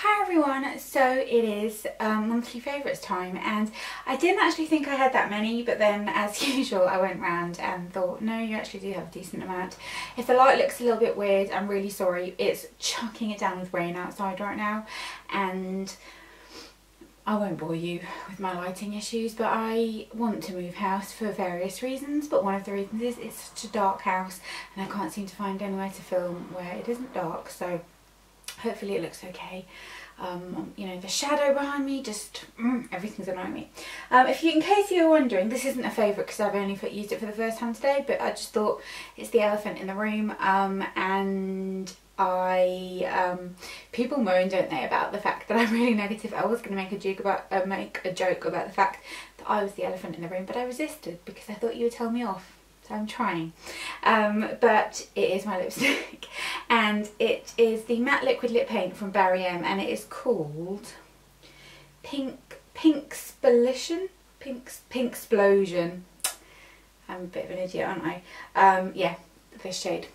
Hi everyone, so it is monthly favourites time, and I didn't actually think I had that many, but then as usual I went round and thought, no, you actually do have a decent amount. If the light looks a little bit weird, I'm really sorry. It's chucking it down with rain outside right now, and I won't bore you with my lighting issues, but I want to move house for various reasons, but one of the reasons is it's such a dark house and I can't seem to find anywhere to film where it isn't dark, so hopefully it looks okay. You know, the shadow behind me, just everything's annoying me. In case you were wondering, this isn't a favourite because I've only used it for the first time today, but I just thought it's the elephant in the room, and people moan, don't they, about the fact that I'm really negative. I was going to make a joke about the fact that I was the elephant in the room, but I resisted because I thought you would tell me off. So I'm trying. But it is my lipstick, and it is the matte liquid lip paint from Vera, and it is called Pink Explosion. I'm a bit of an idiot, aren't I? Yeah, this shade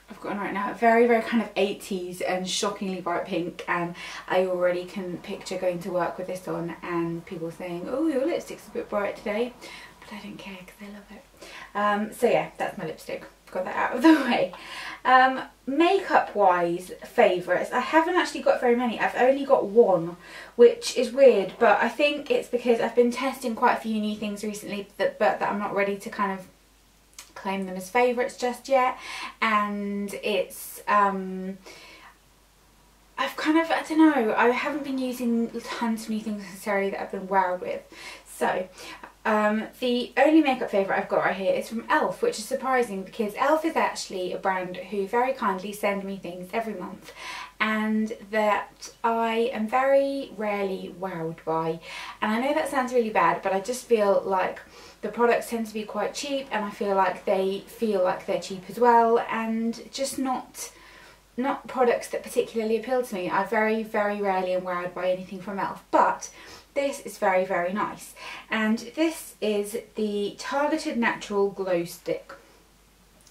I've got on right now, very kind of 80s and shockingly bright pink, and I already can picture going to work with this on and people saying, oh, your lipstick's a bit bright today, but I don't care because I love it. So yeah, that's my lipstick. Got that out of the way. Makeup wise favourites, I haven't actually got very many. I've only got one, which is weird, but I think it's because I've been testing quite a few new things recently but that I'm not ready to kind of claim them as favourites just yet, and it's I've kind of, I don't know, I haven't been using tons of new things necessarily that I've been wowed with. So the only makeup favourite I've got right here is from Elf, which is surprising because Elf is actually a brand who very kindly send me things every month and that I am very rarely wowed by. And I know that sounds really bad, but I just feel like the products tend to be quite cheap, and I feel like they're cheap as well, and just not products that particularly appeal to me. I very rarely am wowed by anything from Elf, but this is very nice, and this is the Targeted Natural Glow Stick.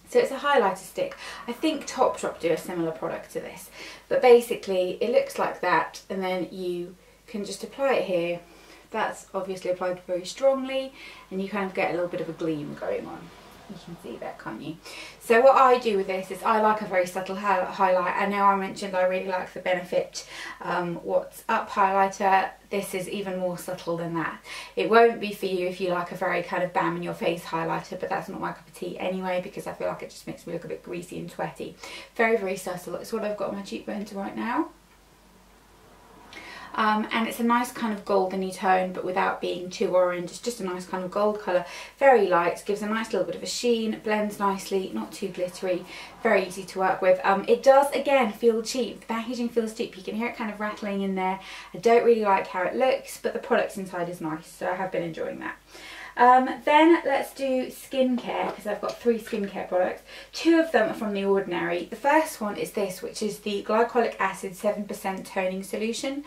So it's a highlighter stick. I think Topshop do a similar product to this, but basically it looks like that, and then you can just apply it here. That's obviously applied very strongly, and you kind of get a little bit of a gleam going on. You can see that, can't you? So what I do with this is I like a very subtle highlight. I know I mentioned I really like the Benefit What's Up highlighter. This is even more subtle than that. It won't be for you if you like a very kind of bam in your face highlighter, but that's not my cup of tea anyway, because I feel like it just makes me look a bit greasy and sweaty. Very subtle. It's what I've got on my cheekbones right now. And it's a nice kind of goldeny tone, but without being too orange. It's just a nice kind of gold colour, very light, gives a nice little bit of a sheen, blends nicely, not too glittery, very easy to work with. It does again feel cheap. The packaging feels cheap. You can hear it kind of rattling in there. I don't really like how it looks, but the product inside is nice, so I have been enjoying that. Then let's do skincare, because I've got 3 skincare products. 2 of them are from The Ordinary. The first one is this, which is the Glycolic Acid 7% Toning Solution.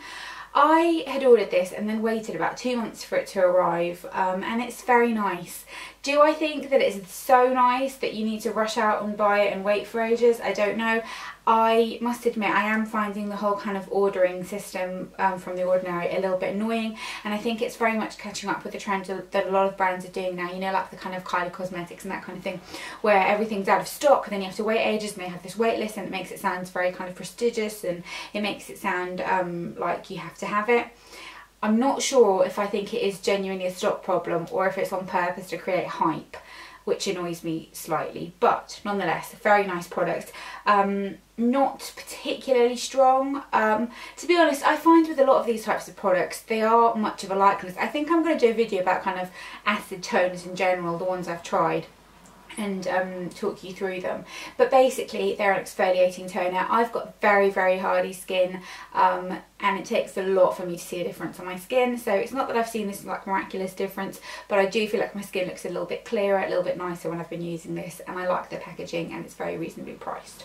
I had ordered this and then waited about 2 months for it to arrive, and it's very nice. Do I think that it's so nice that you need to rush out and buy it and wait for ages? I don't know. I must admit I am finding the whole kind of ordering system from The Ordinary a little bit annoying, and I think it's very much catching up with the trend that a lot of brands are doing now, you know, like the kind of Kylie Cosmetics and that kind of thing, where everything's out of stock and then you have to wait ages and they have this wait list, and it makes it sound very kind of prestigious, and it makes it sound like you have to have it. I'm not sure if I think it is genuinely a stock problem or if it's on purpose to create hype, which annoys me slightly, but nonetheless a very nice product. Not particularly strong. To be honest, I find with a lot of these types of products they are much of a likeness. I think I'm going to do a video about kind of acid toners in general, the ones I've tried, and talk you through them. But basically they're an exfoliating toner. I've got very hardy skin, and it takes a lot for me to see a difference on my skin, so it's not that I've seen this like miraculous difference, but I do feel like my skin looks a little bit clearer, a little bit nicer when I've been using this, and I like the packaging, and it's very reasonably priced.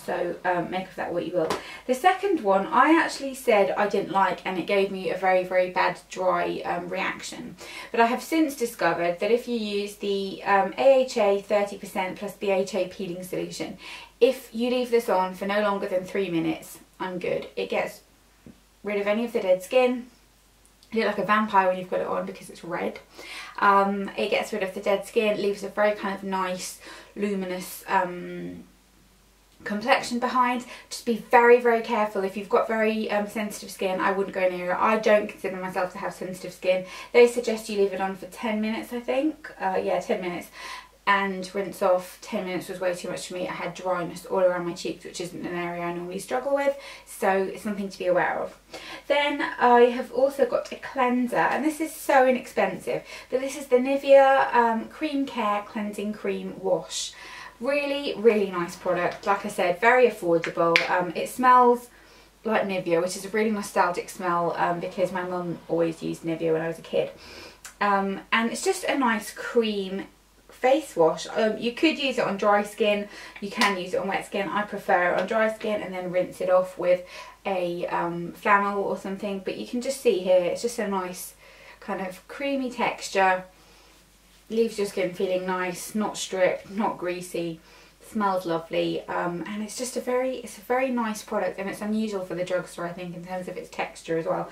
So make of that what you will. The second one I actually said I didn't like, and it gave me a very bad dry reaction. But I have since discovered that if you use the AHA 30% plus BHA peeling solution, if you leave this on for no longer than 3 minutes, I'm good. It gets rid of any of the dead skin. You look like a vampire when you've got it on because it's red. It gets rid of the dead skin, leaves a very kind of nice, luminous complexion behind. Just be very, very careful. If you've got very sensitive skin, I wouldn't go near it. I don't consider myself to have sensitive skin. They suggest you leave it on for 10 minutes, I think. Yeah, 10 minutes. And rinse off. 10 minutes was way too much for me. I had dryness all around my cheeks, which isn't an area I normally struggle with, so it's something to be aware of. Then I have also got a cleanser, and this is so inexpensive, but this is the Nivea Cream Care Cleansing Cream Wash. Really, really nice product. Like I said, very affordable. It smells like Nivea, which is a really nostalgic smell because my mum always used Nivea when I was a kid. And it's just a nice cream face wash. You could use it on dry skin, you can use it on wet skin. I prefer it on dry skin and then rinse it off with a flannel or something, but you can just see here it's just a nice kind of creamy texture, leaves your skin feeling nice, not stripped, not greasy, smells lovely, and it's just a very nice product, and it's unusual for the drugstore, I think, in terms of its texture as well.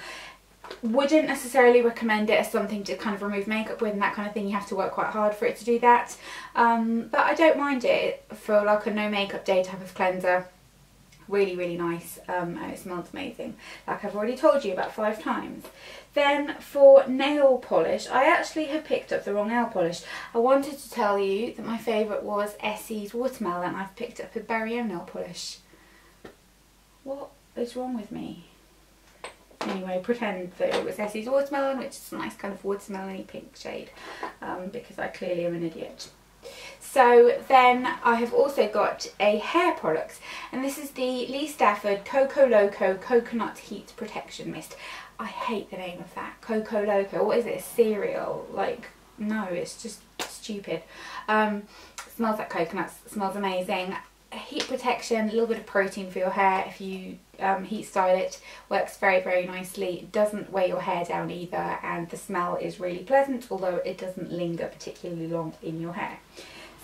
Wouldn't necessarily recommend it as something to kind of remove makeup with and that kind of thing. You have to work quite hard for it to do that, but I don't mind it for like a no makeup day type of cleanser. Really, really nice, and it smells amazing, like I've already told you about 5 times. Then for nail polish, I actually have picked up the wrong nail polish. I wanted to tell you that my favourite was Essie's Watermelon. I've picked up a Berry nail polish. What is wrong with me? Anyway, pretend that it was Essie's Watermelon, which is a nice kind of watermelon-y pink shade, because I clearly am an idiot. So then I have also got a hair product, and this is the Lee Staford Coco Loco Coconut Heat Protection Mist. I hate the name of that. Coco Loco. What is it? A cereal? Like, no, it's just stupid. Smells like coconuts. Smells amazing. Heat protection, a little bit of protein for your hair if you heat style it. Works very, very nicely. It doesn't weigh your hair down either, and the smell is really pleasant, although it doesn't linger particularly long in your hair.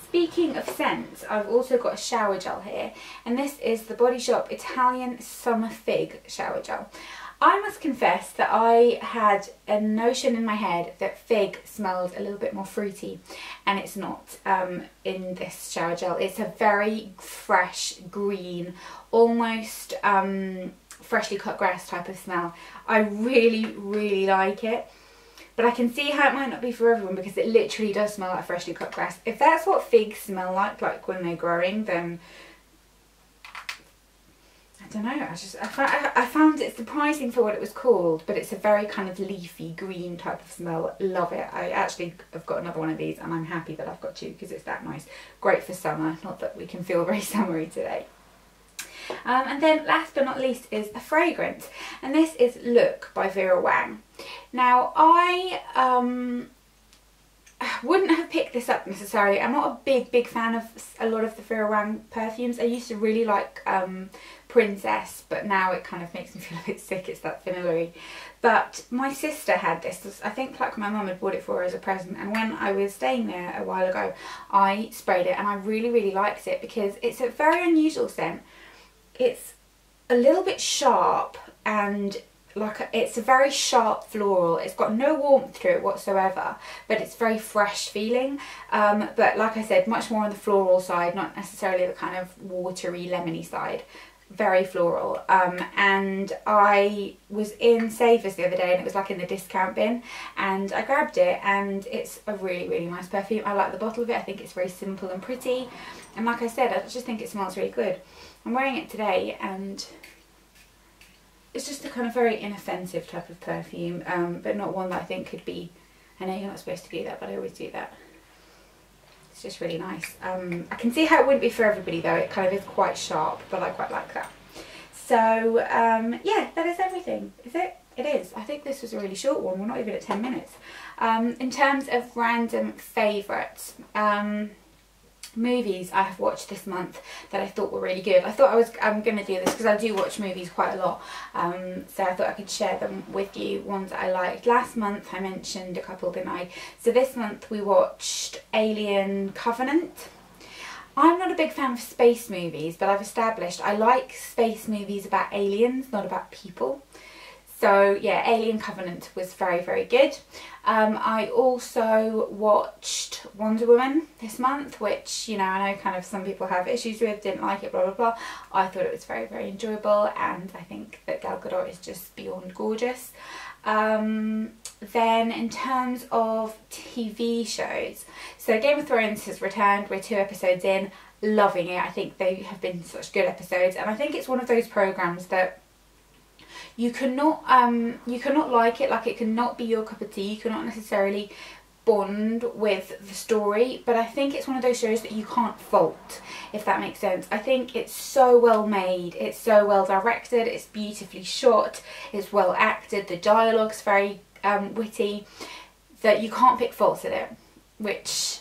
Speaking of scents, I've also got a shower gel here, and this is the Body Shop Italian Summer Fig Shower Gel. I must confess that I had a notion in my head that fig smelled a little bit more fruity, and it's not in this shower gel. It's a very fresh, green, almost freshly cut grass type of smell. I really, really like it. But I can see how it might not be for everyone, because it literally does smell like freshly cut grass. If that's what figs smell like when they're growing, then I don't know. I found it surprising for what it was called, but it's a very kind of leafy green type of smell. Love it. I actually have got another one of these, and I'm happy that I've got 2 because it's that nice. Great for summer. Not that we can feel very summery today. And then last but not least is a fragrance, and this is Look by Vera Wang. Now I wouldn't have picked this up necessarily. I'm not a big fan of a lot of the Vera Wang perfumes. I used to really like Princess, but now it kind of makes me feel a bit sick. It's that vanilla-y. But my sister had this. I think like my mum had bought it for her as a present, and when I was staying there a while ago I sprayed it, and I really, really liked it because it's a very unusual scent. It's a little bit sharp, and it's a very sharp floral. It's got no warmth to it whatsoever, but it's very fresh feeling. But like I said, much more on the floral side, not necessarily the kind of watery, lemony side. Very floral. And I was in Savers the other day, and it was like in the discount bin, and I grabbed it, and it's a really, really nice perfume. I like the bottle of it. I think it's very simple and pretty, and like I said, I just think it smells really good. I'm wearing it today, and it's just a kind of very inoffensive type of perfume, but not one that I think could be, I know you're not supposed to do that, but I always do that. It's just really nice. I can see how it wouldn't be for everybody though. It kind of is quite sharp, but I quite like that. So yeah, that is everything. Is it? It is. I think this was a really short one. We're not even at 10 minutes. In terms of random favourites, movies I have watched this month that I thought were really good. I thought I was going to do this because I do watch movies quite a lot, so I thought I could share them with you, ones that I liked. Last month I mentioned a couple, didn't I? So this month we watched Alien Covenant. I'm not a big fan of space movies, but I've established I like space movies about aliens, not about people. So yeah, Alien Covenant was very, very good. I also watched Wonder Woman this month, which, you know, I know kind of some people have issues with, didn't like it, blah blah blah. I thought it was very, very enjoyable, and I think that Gal Gadot is just beyond gorgeous. Then in terms of TV shows, so Game of Thrones has returned. We're 2 episodes in, loving it. I think they have been such good episodes, and I think it's one of those programs that you cannot like it, like it cannot be your cup of tea, you cannot necessarily bond with the story, but I think it's one of those shows that you can't fault, if that makes sense. I think it's so well made, it's so well directed, it's beautifully shot, it's well acted, the dialogue's very witty, that you can't pick faults at it, which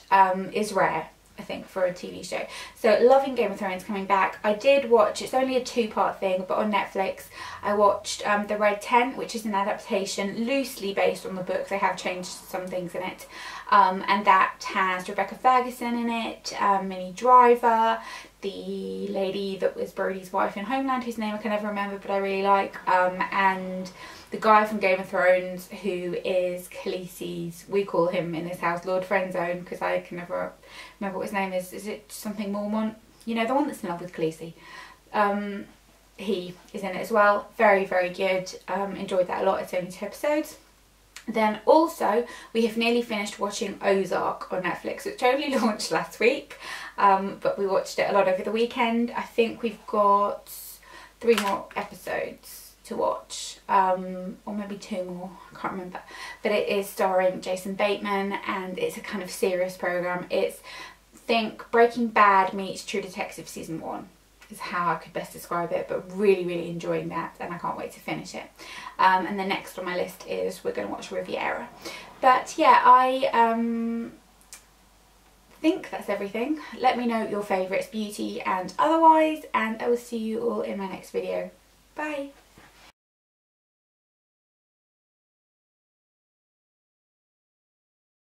is rare, I think, for a TV show. So loving Game of Thrones coming back. I did watch, it's only a 2-part thing, but on Netflix I watched The Red Tent, which is an adaptation loosely based on the book. They have changed some things in it, and that has Rebecca Ferguson in it, Minnie Driver, the lady that was Brody's wife in Homeland, whose name I can never remember but I really like, and the guy from Game of Thrones who is Khaleesi's, we call him in this house Lord Friendzone, because I can never remember what his name is. Is it something Mormont? You know, the one that's in love with Khaleesi. He is in it as well. Very, very good. Enjoyed that a lot. It's only 2 episodes. Then also we have nearly finished watching Ozark on Netflix, which only launched last week, but we watched it a lot over the weekend. I think we've got 3 more episodes to watch, or maybe 2 more, I can't remember, but it is starring Jason Bateman, and it's a kind of serious program. It's, think Breaking Bad meets True Detective season 1 is how I could best describe it, but really, really enjoying that, and I can't wait to finish it. And the next on my list is we're going to watch Riviera. But yeah, I think that's everything. Let me know your favourites, beauty and otherwise, and I will see you all in my next video. Bye!